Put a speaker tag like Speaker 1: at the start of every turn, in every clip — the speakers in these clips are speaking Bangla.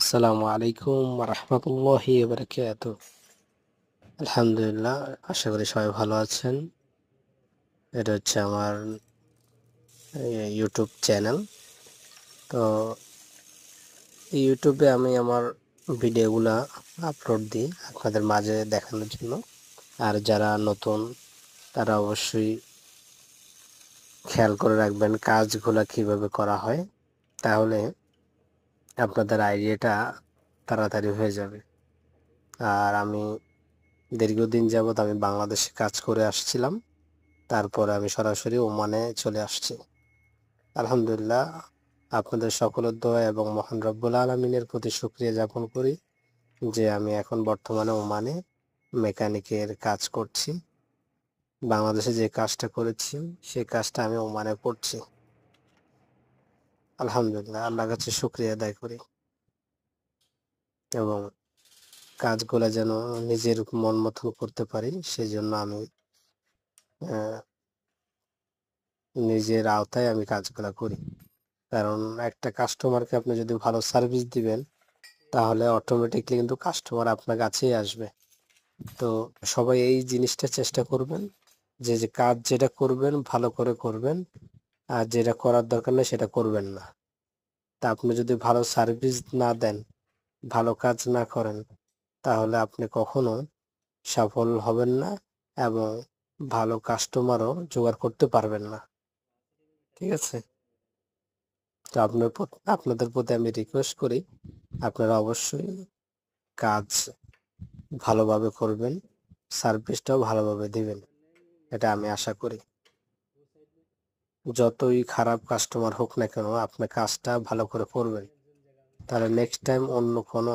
Speaker 1: আসসালামু আলাইকুম রহমতুল্লাহি বারাকাতু। আলহামদুলিল্লাহ, আশা করি সবাই ভালো আছেন। এটা হচ্ছে আমার ইউটিউব চ্যানেল। তো এই ইউটিউবে আমি আমার ভিডিওগুলা আপলোড দিই আপনাদের মাঝে দেখানোর জন্য। আর যারা নতুন তারা অবশ্যই খেয়াল করে রাখবেন কাজগুলা কিভাবে করা হয়, তাহলে আপনাদের আইডিয়াটা তাড়াতাড়ি হয়ে যাবে। আর আমি দীর্ঘদিন যাবৎ আমি বাংলাদেশে কাজ করে আসছিলাম, তারপরে আমি সরাসরি ওমানে চলে আসছি। আলহামদুলিল্লাহ, আপনাদের সকলের দোয়া এবং মহান রব্বুল আলমিনের প্রতি শুকরিয়া জ্ঞাপন করি যে আমি এখন বর্তমানে ওমানে মেকানিকের কাজ করছি। বাংলাদেশে যে কাজটা করেছি সেই কাজটা আমি ওমানে করছি। আলহামদুলিল্লাহ, আল্লাহর কাছে শুকরিয়া আদায় করি এবং কাজগুলা যেন নিজের মন মতন করতে পারি, সেই জন্য আমি নিজের আওতায় আমি কাজগুলা করি। কারণ একটা কাস্টমারকে আপনি যদি ভালো সার্ভিস দিবেন, তাহলে অটোমেটিকলি কিন্তু কাস্টমার আপনার কাছেই আসবে। তো সবাই এই জিনিসটা চেষ্টা করবেন যে যে কাজ যেটা করবেন ভালো করে করবেন, আর যেটা করার দরকার নেই সেটা করবেন না। তা আপনি যদি ভালো সার্ভিস না দেন, ভালো কাজ না করেন, তাহলে আপনি কখনো সফল হবেন না এবং ভালো কাস্টমারও জোগাড় করতে পারবেন না। ঠিক আছে? তো আপনাদের প্রতি আমি রিকোয়েস্ট করি, আপনারা অবশ্যই কাজ ভালোভাবে করবেন, সার্ভিসটাও ভালোভাবে দিবেন, এটা আমি আশা করি। যতই খারাপ কাস্টমার হোক না কেন, আপনি কাজটা ভালো করে করবেন, তাহলে নেক্সট টাইম অন্য কোনো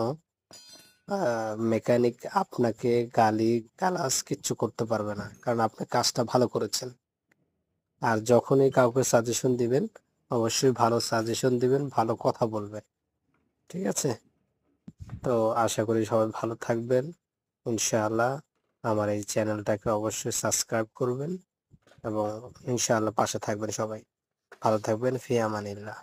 Speaker 1: মেকানিক আপনাকে গালি গালাজ কিচ্ছু করতে পারবে না, কারণ আপনি কাজটা ভালো করেছেন। আর যখনই কাউকে সাজেশন দিবেন, অবশ্যই ভালো সাজেশন দিবেন, ভালো কথা বলবেন। ঠিক আছে? তো আশা করি সবাই ভালো থাকবেন ইনশাআল্লাহ। আমার এই চ্যানেলটাকে অবশ্যই সাবস্ক্রাইব করবেন এবং ইনশাআল্লাহ পাশে থাকবেন সবাই। ভালো থাকবেন, ফি আমানিল্লাহ।